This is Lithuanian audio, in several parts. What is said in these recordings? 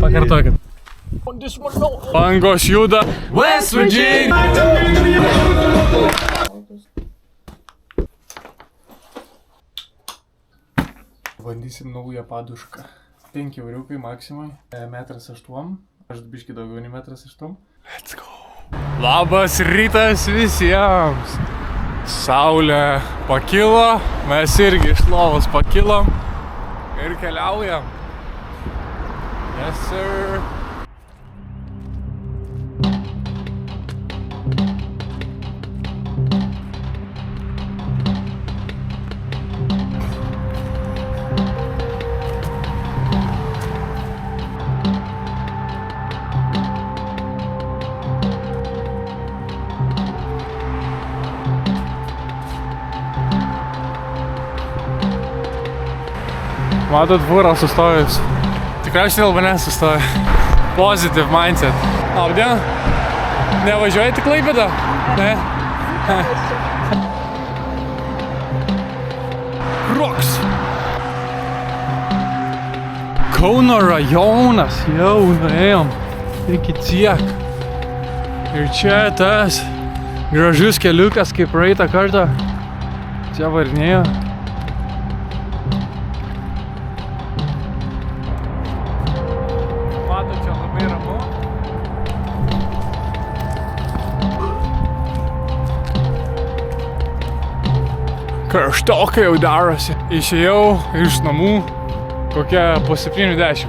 Pakartokit. Bangos juda. West Virginia. Bandysim naują padušką. 5 euriukai maksimai. 1,8 m. Aš biškį daugiau nei 1,8 m. Let's go. Labas rytas visiems. Saulė pakilo. Mes irgi iš lovos pakilom. Ir keliaujam. Yes, sir. Matot, fūra sustojus. Tikriausiai dėl manęs sustoja. Positive mindset. Labdien. Nevažiuojate į Klaipėdą? Ne? Kroks. Kauno rajonas. Jau nuėjom. Iki tiek. Ir čia tas gražus keliukas, kaip praeitą kartą. Čia varinėjo. Karštokai jau darosi. Išėjau iš namų kokią po 7:10.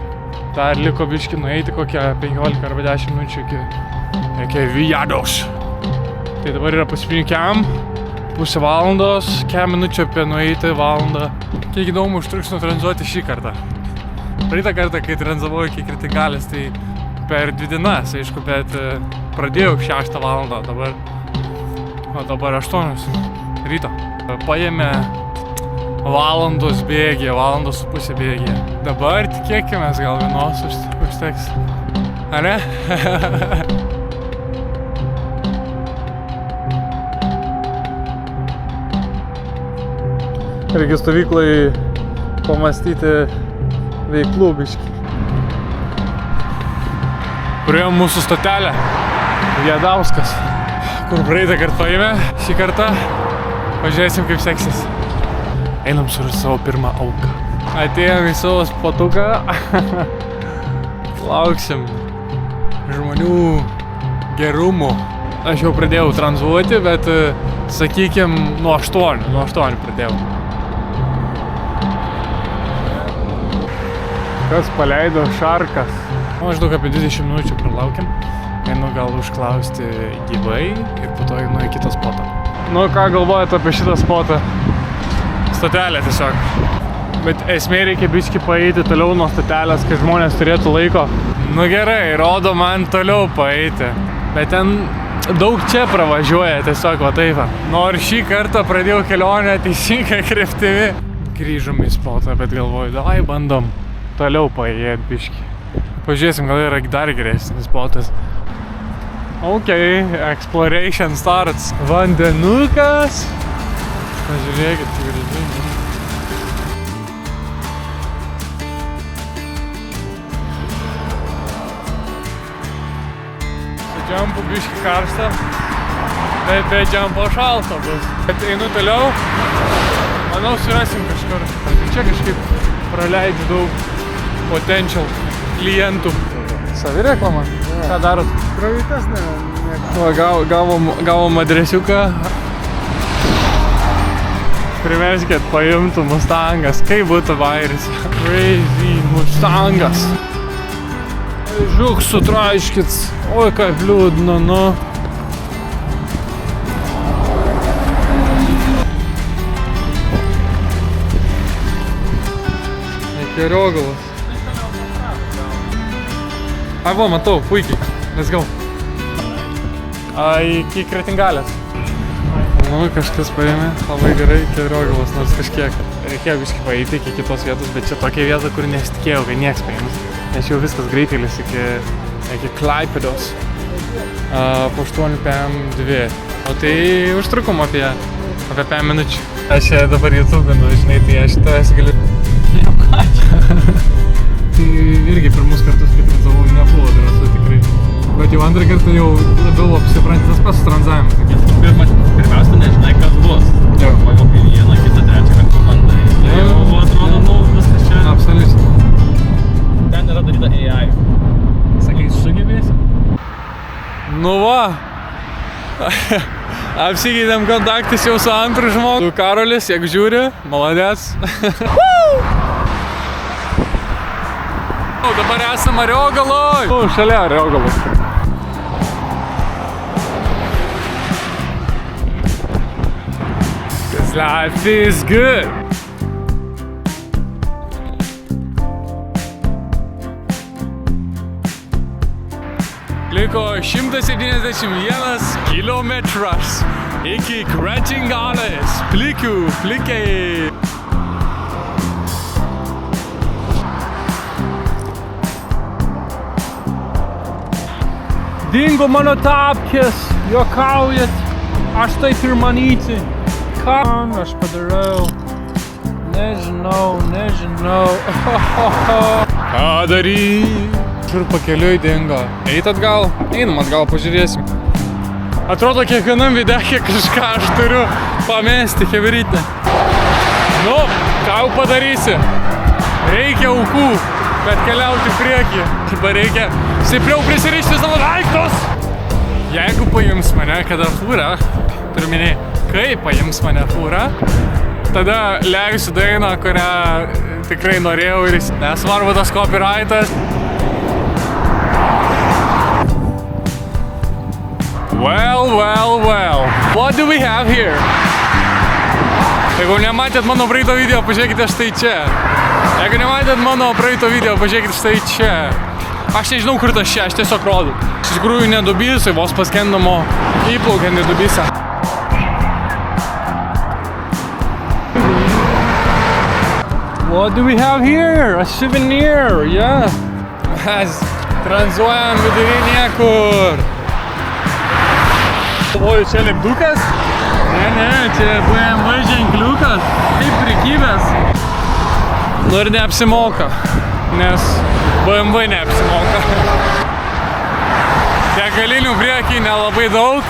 Dar liko biškį nueiti kokią 15 arba 10 minučių iki Vijados. Tai dabar yra po 7:00, pusę valandos, kiek minučių apie nueiti valandą. Kiek įdomu užtruks nutranzuoti šį kartą. Praeitą kartą, kai tranzavau iki Kretingalės, tai per 2 dienas, aišku, bet pradėjau 6 valandą, dabar 8 ryto. Paėmė valandos bėgį, valandos su pusė bėgį. Dabar tikėkimės, gal vienos užteks. Ar ne? Reikia stovyklai pamastyti veiklų biškį. Priėjom mūsų stotelę. Viadauskas. Kur praeitą kartą paėmė, šį kartą. Pažiūrėsim, kaip seksis. Einam surasti savo pirmą auką. Atėjom į savo spotuką. Lauksim žmonių gerumo. Aš jau pradėjau tranzuoti, bet sakykim nuo 8 pradėjau. Kas paleido šarkas? Maždaug apie 20 minučių pralaukiam. Einu gal užklausti gyvai ir po to einu į kitą spotą. Nu, ką galvojate apie šitą spotą? Stotelė tiesiog. Bet esmė reikia biškį paeiti toliau nuo stotelės, kad žmonės turėtų laiko. Nu gerai, rodo man toliau paeiti. Bet ten daug čia pravažiuoja tiesiog va taip. Nors šį kartą pradėjau kelionę teisinga kryptimi. Grįžom į spotą, bet galvoju, davai bandom toliau paėjėti biškį. Pažiūrėsim, gal yra dar geresnis spotas. Ok, exploration starts. Vandenukas. Pažiūrėkit, gražiai. Su džampu biškį karšta, bet be džampo šalta bus. Bet einu toliau, manau surasim kažkur. Čia kažkaip praleidžiu daug potential klientų. Savireklama? Ką darot? Kravytes ne. Gavom adresiuką. Priverskit, paimtų Mustangas. Kaip būtų vairis? Crazy Mustangas. Žiūk sutraiškit. Oi, kaip liūdna, nu. Keriogalas. Ai, va, matau, puikiai. Let's go. Iki Kretingalės. Nu, kažkas paėmė, labai gerai, Keriogalas, nors kažkiek. Reikėjo biškį paeiti iki kitos vietos, bet čia tokia vieta, kur nesitikėjau, kad nieks paėmės. Nes jau viskas greitkelis iki Klaipėdos. Po 8 PM2. O tai užtrukom apie 5 minučių. Aš dabar YouTube'inu, žinai, tai aš tavęs galiu... Tai irgi pirmus kartus, kai tranzavau antrą kartą jau labiau apsipranti tas pats tranzavimas. Pirmiausia, nežinai, kas bus. Jo. Pagal vieną, kitą, trečią kartą bandai. Jau atrodo, viskas čia. Absoliučiai. Ten yra daryta AI. Sakai, sugebėsi? Nu va. Apsikeitėm kontaktus jau su antru žmogu. Karolis, jeigu žiūri, maladės. Dabar esame Ariogaloj. Šalia Ariogalos. Cause life is good. Liko 171 kilometras iki Kretingalės. Plikiai. Dingo mano tapkės, juokaujat, aš taip ir manyti. Ką aš padarau? Nežinau. Ką daryt? Ir pakeliui dingo. Eit atgal? Einam atgal, pažiūrėsim. Atrodo, kiekvienam videkė kažką aš turiu pamesti, keverytę. Nu, ką jau padarysi? Reikia aukų, kad keliauti priekį. Arba reikia stipriau prisirišti savo daiktus. Jeigu paims mane kada fūra, turiu minėti, kai paims mane fūra, tada leisiu dainą, kurią tikrai norėjau ir nesvarbu tas copyrightas. Well. What do we have here? Jeigu nematėt mano praeito video, pažiūrėkite štai čia. Jeigu nematėt mano praeito video, pažiūrėkite štai čia. Aš nežinau, kur tas čia, aš tiesiog rodau. Iš tikrųjų nedubysai, vos paskendamo įplaukiant nedubysą. What do we have here? A souvenir, yeah. Mes tranzuojam vidury niekur. Galvoju, čia lipdukas? Ne, čia BMW ženkliukas. Kaip prikibęs. Nu ir neapsimoka, nes BMW neapsimoka. Degalinių priekį nelabai daug.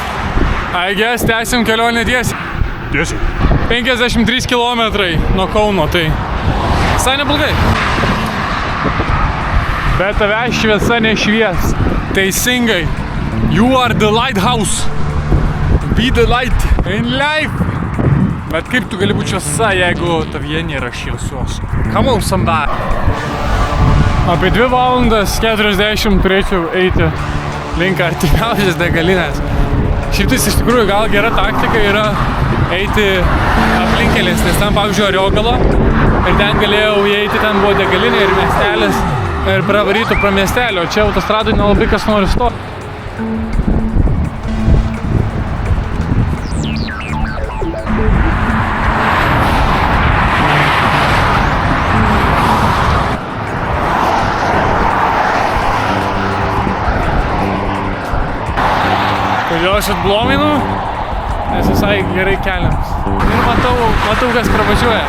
I guess, tęsim kelionę tiesiai. 53 kilometrai nuo Kauno, tai visai neblogai. Bet tave šviesa nešvies. Teisingai. You are the lighthouse. Be the light in life. Bet kaip tu gali būti šviesa, jeigu tavyje nėra šviesos? Come on, somebody. Apie 2 valandas 40 turėčiau eiti link artimiausias degalinės. Šitais iš tikrųjų gal gera taktika yra eiti aplinkelės, nes ten, pavyzdžiui, Ariogala ir ten galėjau įeiti, ten buvo degalinė ir miestelis ir pravarytų pro miestelio, čia autostradui nelabai kas nori stoti. Kodėl aš atblominu? Nes visai gerai keliams. Ir matau kas pravažiuoja.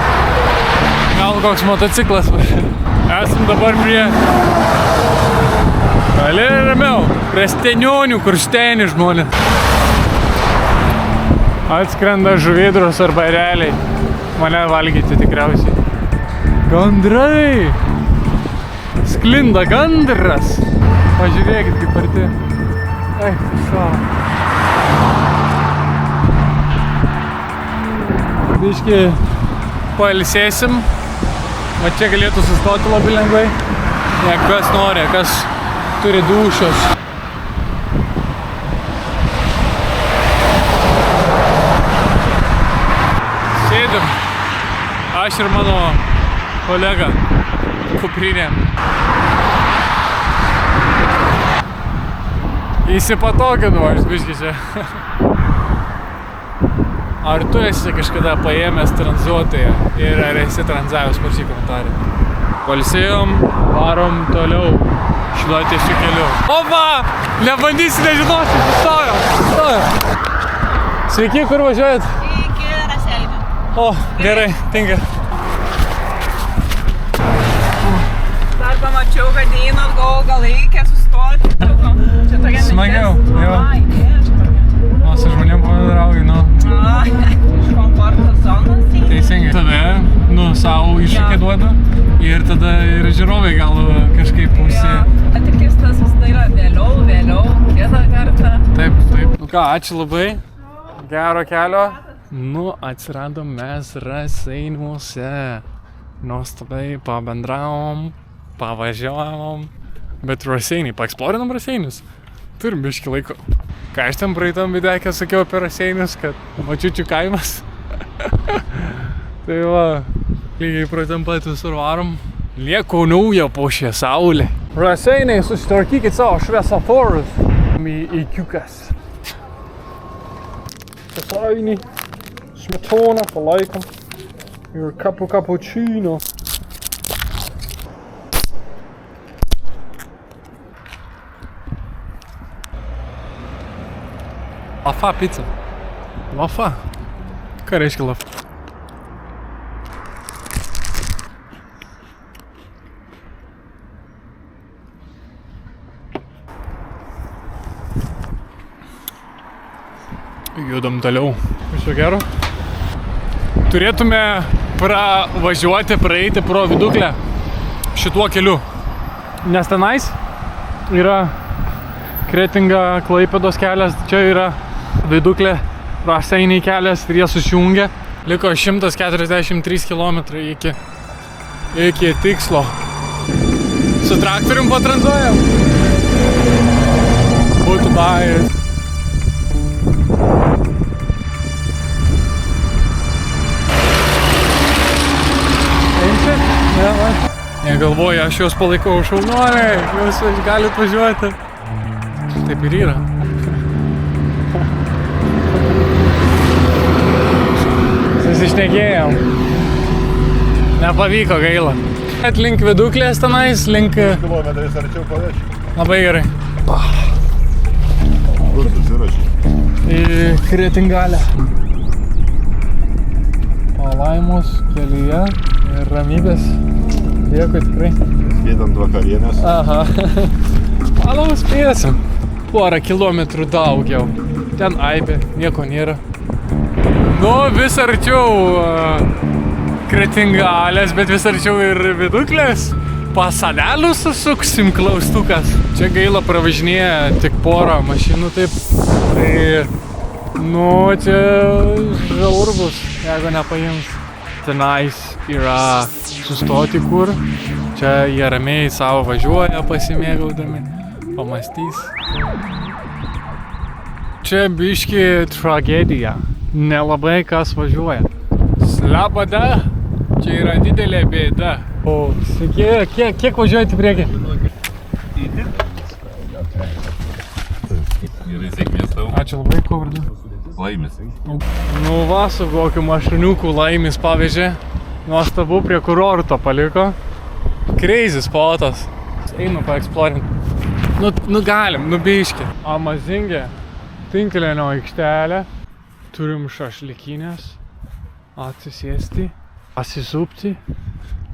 Gal koks motociklas. Esam dabar prie... Gali ramiau. Prie Stenionių, kur steni žmonės. Atskrenda žuvidros arba ereliai. Mane valgyti tikriausiai. Gandrai! Sklinda gandras! Pažiūrėkit kaip arti. Eik, savo. Biški pailsėsim. Va čia galėtų sustoti labai lengvai. Jeigu kas nori, kas turi dūšios. Sėdim. Aš ir mano kolega kuprinė. Įsipatoginu aš biški čia. Ar tu esi kažkada paėmęs tranzuotoją ir ar esi tranzavęs, parašyk komentarį. Pailsėjom, varom toliau šituo tiesiu keliu. Opa! Nebandysi nežinoti, sustojo. Sveiki, kur važiuojat? Iki Raseinių. O, gerai, tinka. Dar pamačiau, kad eina atgal, gal reikia sustoti. Čia tokia smagiau. Jo. Ai, ne, O su žmonėm pabendrauju, nu. Ai, iš komforto zonos. Teisingai. Tave, savo iššūkį duodu ir tada ir žiūrovai gal kažkaip Atikistas visada yra vėliau, kitą kartą. Taip. Nu ką, ačiū labai. Gero kelio. Nu, atsiradom mes Raseiniuose. Nuostabiai pabendravom, pavažiavom. Bet Raseiniai, paeksplorinam Raseinius. Turim biškį laiko. Ką aš ten praeitam videkę sakiau apie Raseinius, kad Močiučių kaimas. Tai va, lygiai praeitam pat visur varom. Lieko naujo po šią saulę. Raseiniai, susitvarkykit savo šviesoforus. Į kiukas. Raseiniai, smetona palaikom. Ir cappuccino. Lafa pizza. Lafa? Ką reiškia lafa? Judam toliau. Viso gero. Turėtume praeiti pro Viduklę šituo keliu. Nes tenais yra Kretinga Klaipėdos kelias, čia yra Viduklė Raseiniai kelias ir jie susijungia. Liko 143 km iki tikslo. Su traktorium patranzuojam. Būtų bajas. Negalvoju, aš juos palaikau, šaunuoliai, jūs galit važiuoti. Taip ir yra. Susišnekėjom. Nepavyko, gaila. Link Viduklės tenais, link... Kilometrais arčiau paveši. Labai gerai. Kur susirašy? Į Kretingalę. Palaimos kelyje ir ramybės. Dėkui tikrai. Skaitant vakarienės. Aha. Manau, spėsim. Porą kilometrų daugiau. Ten aibė, nieko nėra. Nu, vis arčiau Kretingalės, bet vis arčiau ir Viduklės. Pasadelių susuksim klaustukas. Čia gaila pravažinėja tik porą mašinų taip. Tai, nu, čia žiaur bus, jeigu nepaims. Tenais yra sustoti kur. Čia jie ramiai savo važiuoja pasimėgaudami, pamastys. Čia biški tragedija. Nelabai kas važiuoja. Slabada, čia yra didelė bėda. O, kiek važiuojate į priekį? Gerai, sėkmės tau. Ačiū labai, ko vardu? Laimės. Nu va, su kokiu mašiniuku Laimis pavežė. Nuostabu, prie kurorto paliko. Crazy spotas. Einu paeksplorint. Nu galim, biški. Amazingė. Tinklinio aikštelė. Turim šašlikinės. Atsisėsti. Pasisupti.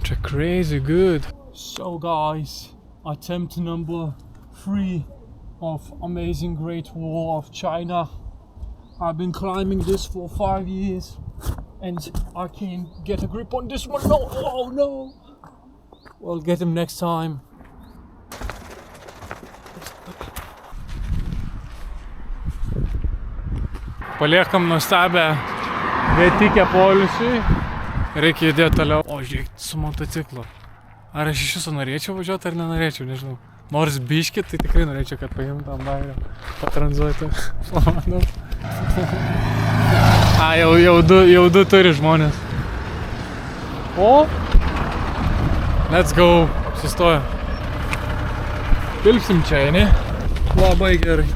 Čia crazy good. So guys, attempt number 3 of Amazing Great Wall of China. I've been climbing this for 5 years and I can't get a grip on this one. No, oh no. We'll get him next time. Paliekam nuostabę vietikę poilsiui. Reikia judėti toliau. O žiūrėk, su motociklu. Ar aš iš viso norėčiau važiuoti ar nenorėčiau, nežinau. Nors biškį, tai tikrai norėčiau, kad paimtam bairą, patranzuoti. Manau. Jau du turi žmonės. O? Let's go. Sustoja. Pilpsim čia, ne? Labai gerai.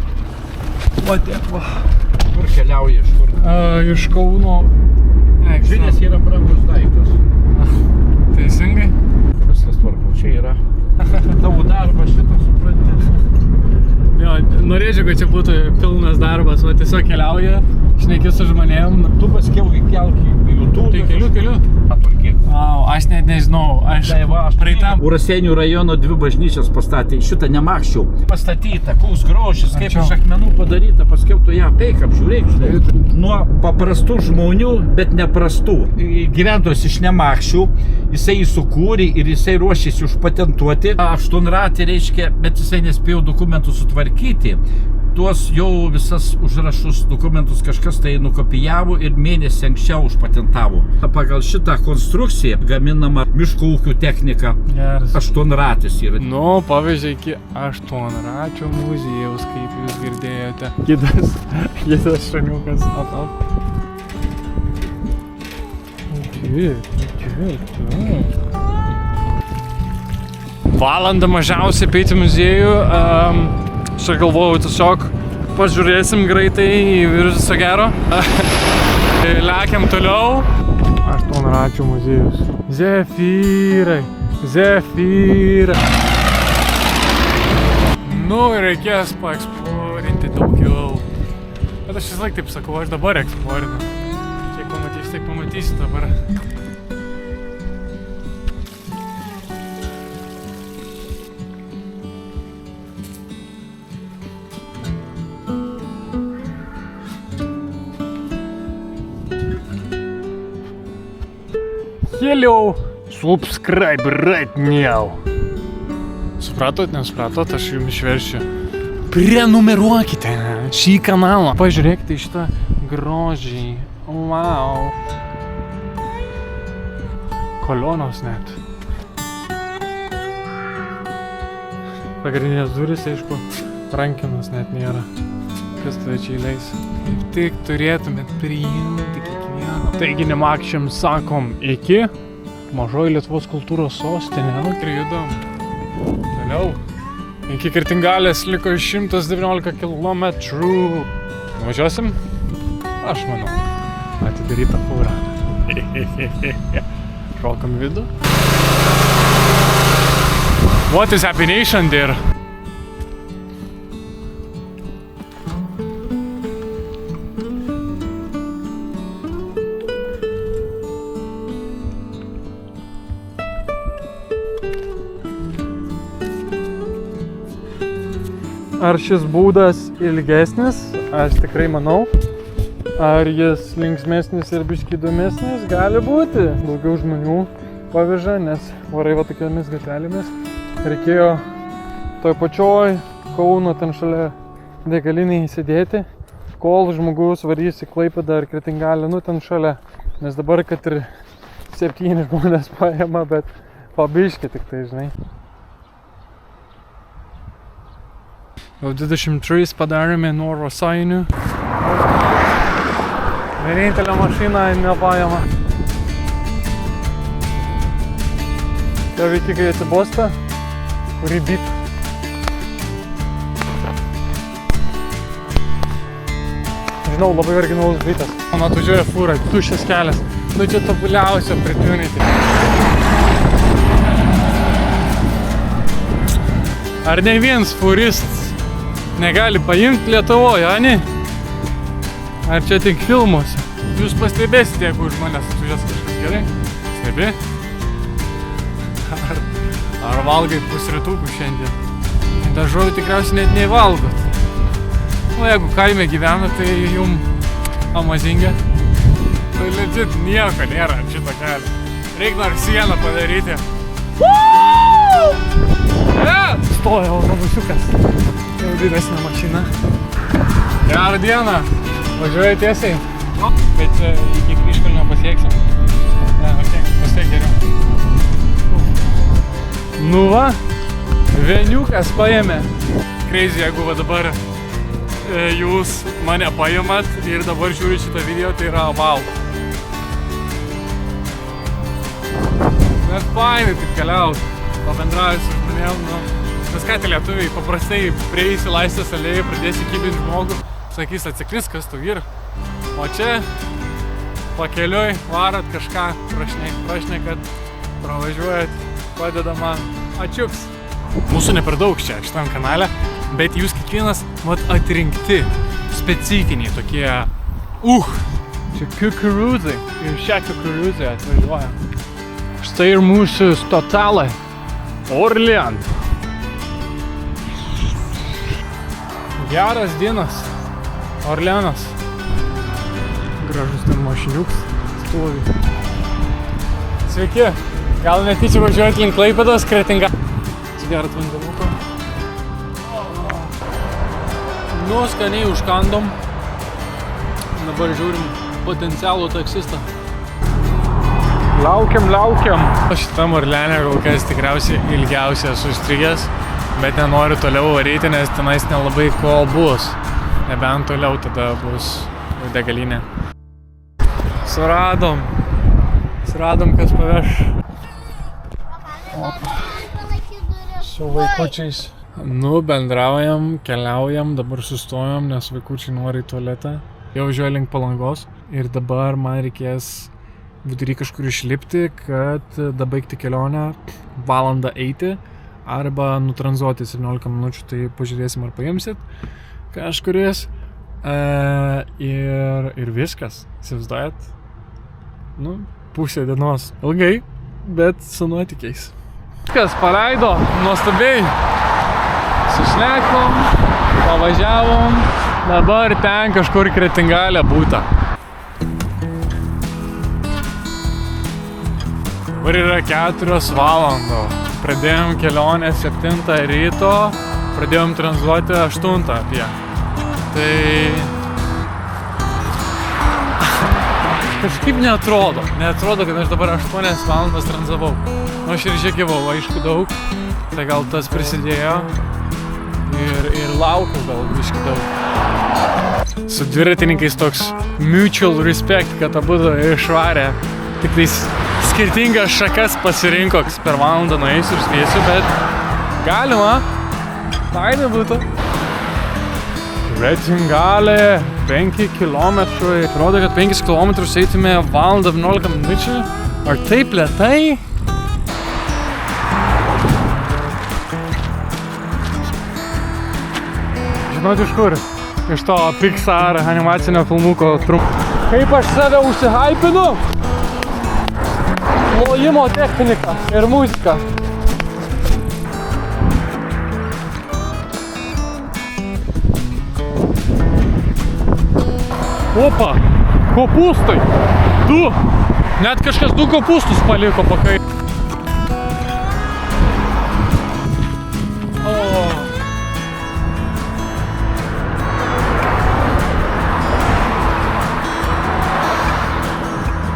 Va tiek, va. Kur keliauji, iš kur? Iš Kauno. Žinės yra brangus daiktas. Teisingai? Viskas tvarkau, čia yra. Tavo darbas šitą supranti. Jo, norėčiau, kad čia būtų pilnas darbas, va tiesiog keliauja, šneki su žmonėm. Tu paskiau įkelk į YouTube. Tai keliu. Atulkėk. Wow, aš net nežinau, aš praeitam. Raseinių rajono 2 bažnyčias pastatė, šitą nemakščiau. Pastatyta, koks grožis, kaip Ačiū. iš akmenų padaryta, paskiau tu ją peik, apžiūrėk. Štai. Nuo paprastų žmonių, bet neprastų. Gyventojas iš nemakščių, jisai jį sukūrė ir jisai ruošėsi užpatentuoti. 8 ratį reiškia, bet jisai nespėjo dokumentų sutvarkyti. Tuos jau visas užrašus dokumentus kažkas tai nukopijavo ir mėnesį anksčiau užpatentavo. Pagal šitą konstrukciją gaminama miško ūkių technika. Geras. 8 ratis yra. Nu, pavyzdžiui, iki 8 račių muziejaus, kaip jūs girdėjote. Kitas šaniukas. Valandą mažiausiai peiti muziejų. Aš galvojau tiesiog pažiūrėsim greitai į viso gero. Lekiam toliau. 8 račių muziejus. Zefyrai. Nu, reikės paeksplorinti daugiau. Bet aš vis laik taip sakau, aš dabar eksplorinu. Kiek pamatysi, taip pamatysi dabar. Hello! Subscribe right now! Supratot, nesupratot, aš jums išveršiu. Prenumeruokite šį kanalą. Pažiūrėkite į šitą grožį. Wow! Kolionos net. Pagrindinės durys, aišku, rankenos net nėra. Kas tada čia įleis? Kaip tik turėtumėt priimti kiekvieną. Taigi nemakščiam sakom iki mažoji Lietuvos kultūros sostinė. Ir judam. Toliau. Iki Kirtingalės liko 119 kilometrų. Važiuosim? Aš manau. Atidaryta fūra. Šokam vidų. What is Happy Nation there? Ar šis būdas ilgesnis? Aš tikrai manau. Ar jis linksmesnis ir biškį įdomesnis? Gali būti. Daugiau žmonių paveža, nes varai va tokiomis gatvelėmis. Reikėjo toj pačioj Kauno ten šalia degalinėje įsidėti, kol žmogus varys į Klaipėdą ar Kretingalę, nu ten šalia. Nes dabar, kad ir 7 žmonės paima, bet pabiškį tik tai, žinai. Jau 23 padarėme nuo Raseinių. Vienintelė mašina nepaima. Tie vaikikai atsibosta, kurį byt. Žinau, labai originalus bytas. Man atvažiuoja fūra, tuščias kelias. Nu čia tobuliausio pritiunyti. Ar ne viens fūristas negali paimti Lietuvoje, ani? Ar čia tik filmuose? Jūs pastebėsite, jeigu už manęs atvažiuos kažkas gerai? Stebi? Ar valgai pusrytukų šiandien? Daržovių tikriausiai net nevalgot. O jeigu kaime gyvena, tai jum amazinga. Tai legit nieko nėra ant šito kelio. Reik nors sieną padaryti. Stoja autobusiukas. Jau didesnė mašina. Gerą dieną. Važiuoja tiesiai. Bet čia iki Kryžkalnio pasieksim. Ne, ok, pasiek geriau. Nu va, Veniukas paėmė. Crazy, jeigu va dabar jūs mane paimat ir dabar žiūrit šitą video, tai yra wow. Net fainai taip keliaut, pabendrauju su žmonėm, nu. Nes ką tie lietuviai, paprastai prieisi Laisvės alėjai, pradėsi kibinti žmogų, sakys atsikris, kas tu vyr. O čia pakeliui varat kažką, prašnekat, pravažiuojat, padeda man. Ačiūks. Mūsų ne per daug čia šitam kanale, bet jūs kiekvienas vat atrinkti specifiniai tokie Čia kukurūzai. Ir šią kukurūzą atvažiuoja. Štai ir mūsų stotelė. Orlean. Geras dienas. Orleanas. Gražus ten mašiniuks stovi. Sveiki. Gal netyčia važiuojat link Klaipėdos, Kretinga. Atsigerat vandenuko. Nu, skaniai užkandom. Dabar žiūrim potencialų taksistą. Laukiam. Šitam Orleane kol kas tikriausiai ilgiausiai esu įstrigęs, bet nenoriu toliau varyti, nes tenais nelabai ko bus. Nebent toliau tada bus degalinė. Suradom, kas paveš. Su vaikučiais. Nu, bendraujam, keliaujam, dabar sustojam, nes vaikučiai nori į tualetą. Jau važiuoju link Palangos ir dabar man reikės vidury kažkur išlipti, kad dabaigti kelionę, valandą eiti arba nutranzuoti 17 minučių, tai pažiūrėsim ar paimsit kažkuris. Ir viskas, įsivaizduojat? Nu, pusė dienos. Ilgai, bet su nuotykiais. Viskas, paleido, nuostabiai. Sušnekom, pavažiavom, dabar ten kažkur Kretingalė būta. Dabar yra 4 valandos. Pradėjom kelionę 7 ryto, pradėjom tranzuoti 8 apie. Tai kažkaip neatrodo, kad aš dabar 8 valandas tranzavau. Nu, aš ir žegiavau, aišku, daug, tai gal tas prisidėjo. Ir laukiu gal biškį daug. Su dviratininkais toks mutual respect, kad abudu išvarė. Tik tais skirtingas šakas pasirinko, per valandą nueisiu ir spėsiu, bet galima. Fainai būtų. Kretingalė, 5 kilometrai. Rodo, kad 5 kilometrus eitume valandą 11 minučių. Ar taip lėtai? Žinot iš kur? Iš to Pixar animacinio filmuko trumpo. Kaip aš save užsihypinu? Lojimo technika ir muzika. Opa! Kopūstai! 2! Net kažkas 2 kopūstus paliko pakai.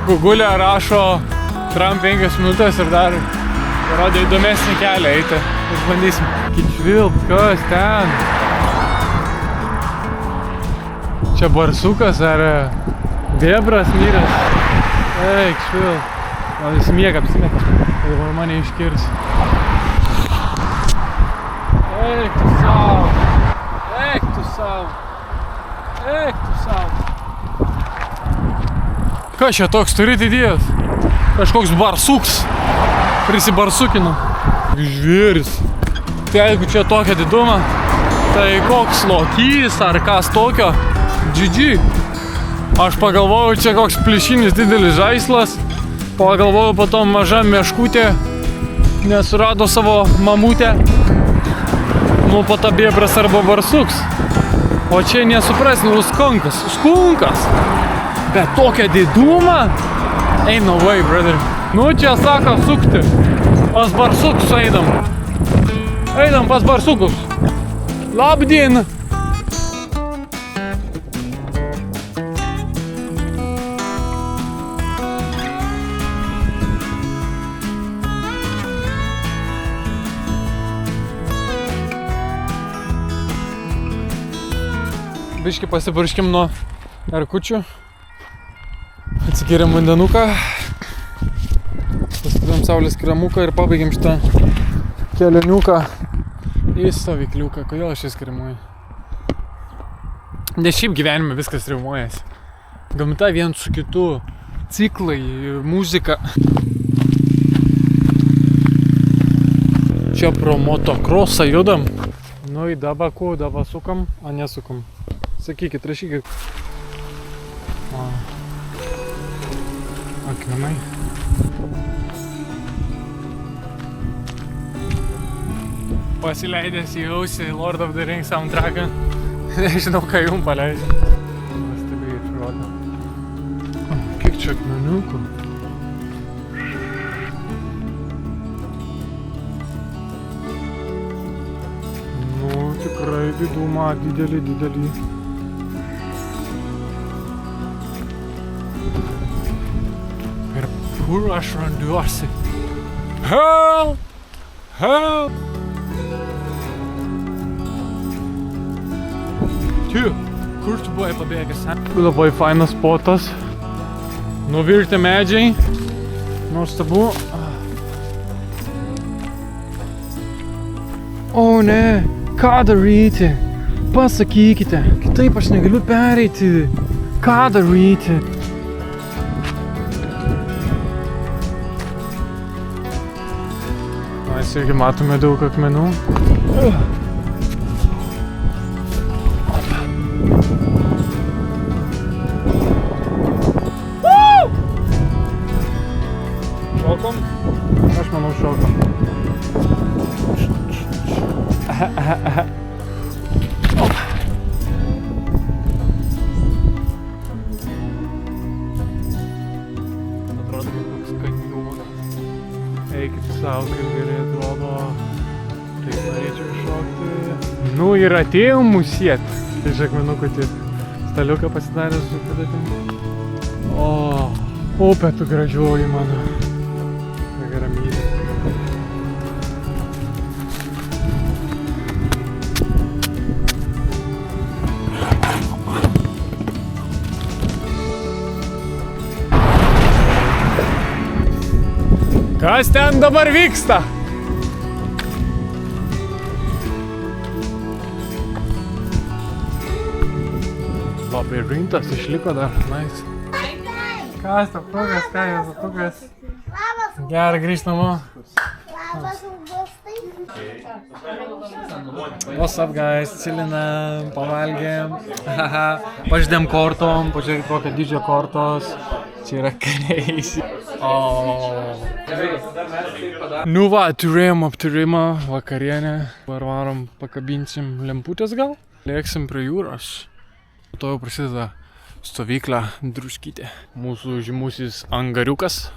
Gugulė rašo Trump 5 minutės ir dar rodė įdomesnį kelią eiti. Išbandysim. Kičvilp, kas ten? Čia barsukas ar bėbras miręs? Eik, švilp. Gal jis miega apsimeta. Dabar mane iškirs. Eik tu sau. Eik tu sau. Eik tu sau. Kas čia toks turit idėjas? Kažkoks barsuks. Prisibarsukino. Žvėris. Tai jeigu čia tokia diduma, tai koks lokys ar kas tokio? GG. Aš pagalvojau, čia koks plišinis didelis žaislas. Pagalvojau, po to maža meškutė nesurado savo mamutę. Nu, po to bėbras arba barsuks. O čia nesupras, nu, skunkas. Skunkas. Bet tokia diduma? Ain't no way, brother. Nu, čia sako sukti. Pas barsukus einam. Einam pas barsukus. Labdien. Biškį pasipurškim nuo erkučių. Atsikėrėm vandenuką, pasidėjom saulės kremuką ir pabaigėm šitą kelioniuką į stovykliuką. Kodėl aš jas kremuoju? Nes šiaip gyvenime viskas rimuojasi. Gamta vien su kitu, ciklai, muzika. Čia pro motokrosą judam. Nu į dabar sukam, a nesukam. Sakykit, rašykit. Akmenai. Pasileidęs į ausį Lord of the Rings soundtracką. Nežinau, ką jum paleidžia. Nuostabiai atrodo. Kiek čia akmeniukų? Nu, tikrai didumą, didelį. Ir kur aš randuosi? Help! Help! Kur tu buvai pabėgęs? Labai fainas spotas. Nuvirti medžiai. Nuostabu. O ne, ką daryti? Pasakykite. Kitaip aš negaliu pereiti. Ką daryti? Mes irgi matome daug akmenų. Šokom? Aš manau šokom. Atrodo, koks kanjonas. Eikit savo, kaip gerai atrodo. Taip norėčiau iššokti. Nu ir atėjo musiet. Iš akmenukų tie staliuką pasidarė su padėtim. O, upė tu gražioji mano. Ramybė. Kas ten dabar vyksta? Labai rimtas išliko dar, nice. Kas tapukas, ką jau tapukas? Gerai, grįžt namo. What's up guys, chillinam, pavalgėm. Paždėm kortom, pažiūrėk kokio dydžio kortos. Čia yra crazy. Nu va, turėjom aptarimą, vakarienę. Varom pakabinsim lemputės gal. Lėksim prie jūros. Po to jau prasideda stovykla Druskytė. Mūsų žymusis angariukas.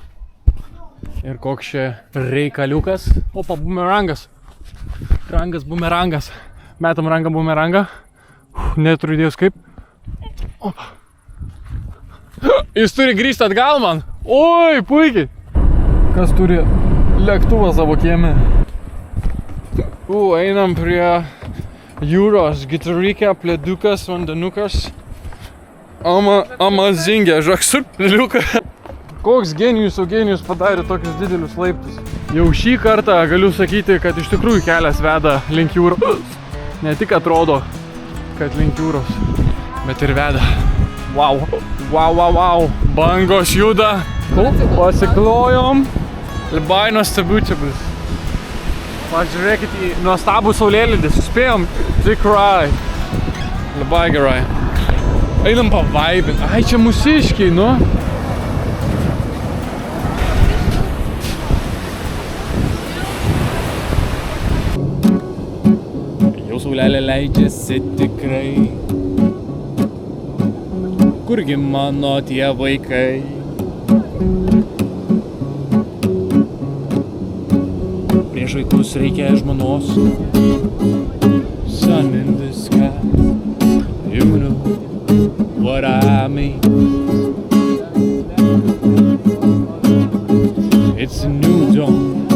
Ir koks čia reikaliukas. Opa, bumerangas. Bumerangas. Metam rangą bumerangą. Neturiu idėjos kaip. Opa. Jis turi grįžti atgal man. Oi, puikiai. Kas turi lėktuvą savo kieme. Einam prie jūros. Gitarikė, pledukas, vandenukas. Amazingė, žaksuriuka. Koks genijus padarė tokius didelius laiptus. Jau šį kartą galiu sakyti, kad iš tikrųjų kelias veda link jūros. Ne tik atrodo, kad link jūros, bet ir veda. Wow. Bangos juda. Pasiklojom. Labai nuostabu čia bus. Pažiūrėkit į nuostabų saulėlydį. Suspėjom. Tikrai. Labai gerai. Einam pavaibint. Ai, čia mūsiškiai, nu. Jau saulelė leidžiasi tikrai. Kurgi mano tie vaikai? Prieš vaikus reikia žmonos. Sun in the sky. You know what I mean. It's a new dawn.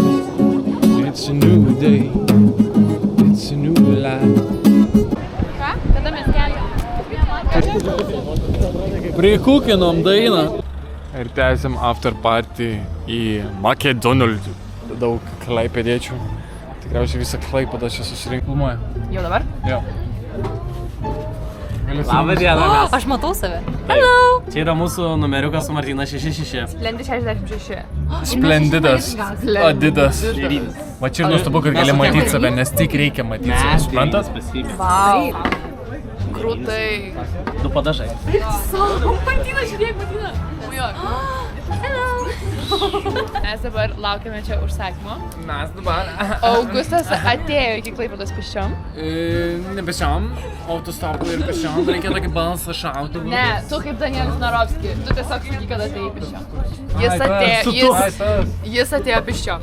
It's a new day. It's a new life. Kada mes keliam? Prikukinom dainą. Ir tęsim after party į McDonald's. Daug klaipėdiečių. Tikriausiai visą Klaipėdą čia susirinkumoja. Jau dabar? Jo. Labą dieną mes. Aš matau save. Hello! Čia yra mūsų numeriukas su Martina 66. Splendid 66. Splendidas. Adidas. Va čia ir nuostabu, kad gali matyti save, nes tik reikia matyti save, suprantat? Vau. Krūtai. Du padažai. Martyna, žiūrėk, Martyna. Ujok. Hello. Mes dabar laukiame čia užsakymo. Mes dabar. Augustas atėjo iki Klaipėdos pėsčiom. Ne pėsčiom, autostopu ir pėsčiom. Reikia tokį balsą šautuvą. Ne, tu kaip Danielis Narovski. Tu tiesiog sakyk, kad atėjai pėsčiom. Jis atėjo pėsčiom.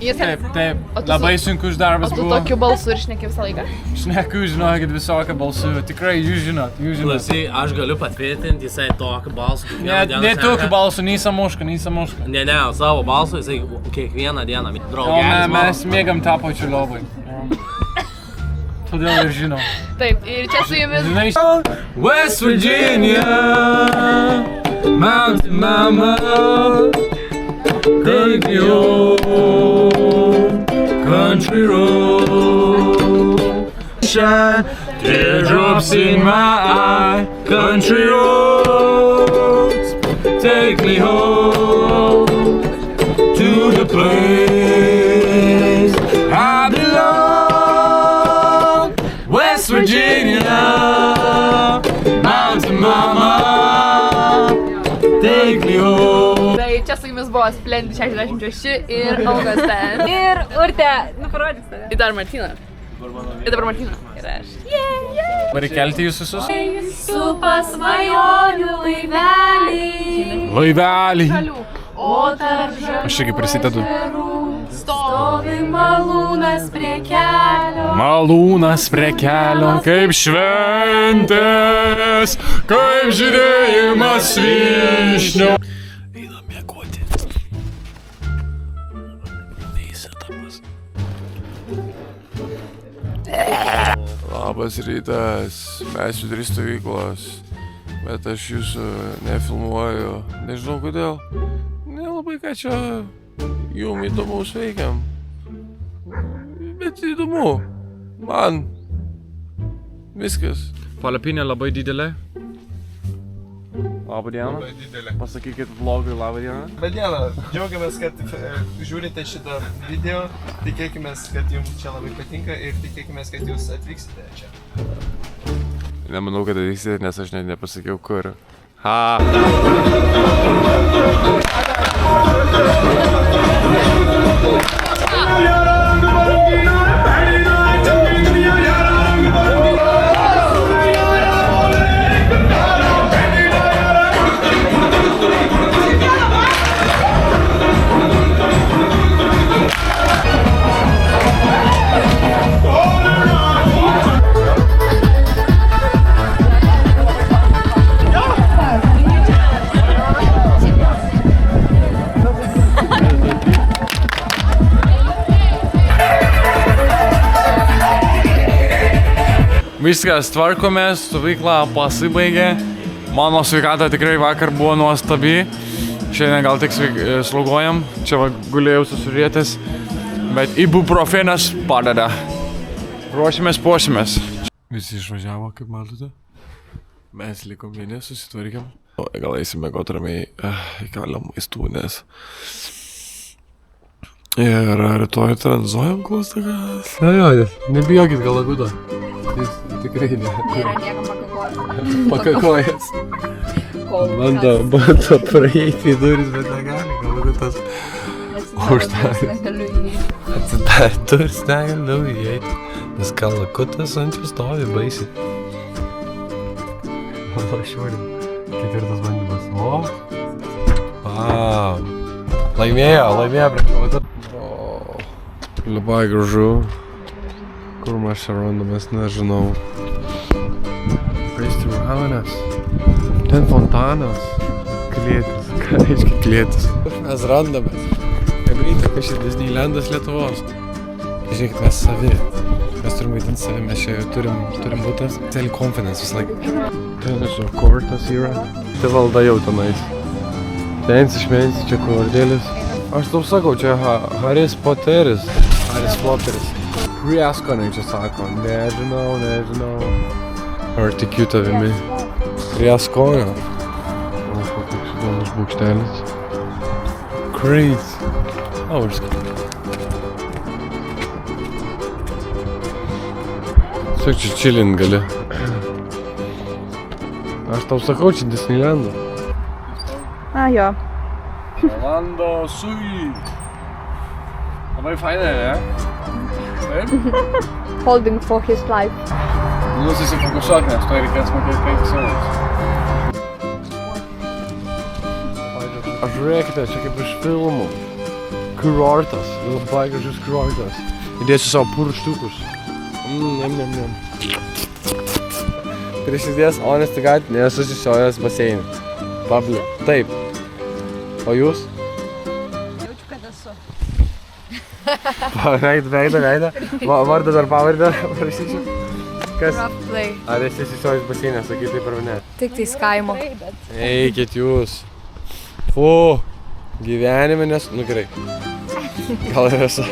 Taip, taip. O tu Labai sunkus darbas O tu buvo. tokiu balsu ir šneki visą laiką. Šneku, žinokit, visokią balsų. Tikrai, jūs žinot. Klausyk, aš galiu patvirtinti, jisai tokį balsą. Ne tokiu balsu, nei samuška. Ne, savo balsu jisai kiekvieną dieną. O Draugelis mes mėgam tą pačiu lovai. Todėl ir žinom. Taip, ir čia su jumis. Žinai, West Virginia, Mountain Mama, take me home, country road. Shine, teardrops in my eye, country roads, take me home to the place I belong, West Virginia, Mountain Mama, take me home. Tai čia su jumis buvo Splendid 66 ir Augustas. Ir Urtė, parodyk save. Ir dar Martyna. Ir dabar Martyna. Ir aš. Reikia kelti jūs visus? Su pasvajonių laivelį. Laivelį. O tarp žalių Aš irgi prisidedu. stovi malūnas prie kelio. Malūnas prie kelio, kaip šventės, kaip žydėjimas vyšnio. Einam miegoti. Neįsitamas. Labas rytas, mes jų 3 stovyklos, bet aš jūsų nefilmuoju. Nežinau kodėl. Nelabai ką čia jum įdomaus veikiam. Bet įdomu. Man. Viskas. Palapinė labai didelė. Labą dieną. Labai didelė. Pasakykit vlogui labą dieną. Labą dieną. Džiaugiamės, kad žiūrite šitą video. Tikėkime, kad jums čia labai patinka ir tikėkime, kad jūs atvyksite čia. Nemanau, kad atvyksite, nes aš net nepasakiau kur. Ha! Viskas, tvarkomės, stovykla pasibaigė. Mano sveikata tikrai vakar buvo nuostabi. Šiandien gal tik slogojam. Čia va gulėjau susurėtęs. Bet ibuprofenas padeda. Ruošimės, puošimės. Visi išvažiavo, kaip matote. Mes likom vieni, susitvarkėm. Gal eisim miegot ramiai įkaliam maistų, nes... Ir rytoj tranzuojam, klaustakas. Jo, nebijokit galagudo. Jis tikrai ne. Nėra niekam pakakojama. Pakakojas. Bando praeiti į duris, bet negali. Galagudas uždarė. Negaliu įeiti. Atsidarė duris, negaliu įeiti. Nes galagudas ant jų stovi baisiai. O, šiuorim. 4 bandymas. O. Vau. Laimėjo prie galagudo. Labai gražu. Kur mes čia randamės, nežinau. Festivalas. Ten fontanas. Klėtis. Ką reiškia klėtis? Mes randamės. Ebrytė, kai šis Disneylandas Lietuvos. Žiūrėkit, mes savi. Mes turim vaidinti savi, mes čia turim būtas. Self-confidence visą laiką. Teniso kortas yra. Tai valda jau tenais. Pensi, čia kordėlis. Aš tau sakau, čia Haris Poteris. Haris Poteris. Prieskoniai čia sako. Nežinau. Ar tikiu tavimi. Prieskonio. O, koks įdomus bukštelis. Crazy. Aurskai. Tiesiog čia chillint gali. Aš tau sakau, čia Disneylandą. A, jo. Orlando Sui. Labai fainai, ne? Taip? Holding for his life. Susifokusuok, nes to reikės mokėti 5 eurus. Žiūrėkite, čia kaip iš filmų. Kurortas, labai gražus kurortas. Įdėsiu savo pirštukus. Prisidės honest to God, nesu susiojęs baseinį. Pabli. Taip. O jūs? Jaučiu, kad esu. Veidą. Vardą dar pavardę parašysiu. Kas? Play. Ar esi susiojęs baseinę, sakyt taip ar ne? Tik tai kaimo. Eikit jūs. Fu. Gyvenime nes... Nu gerai. Gal ir esu.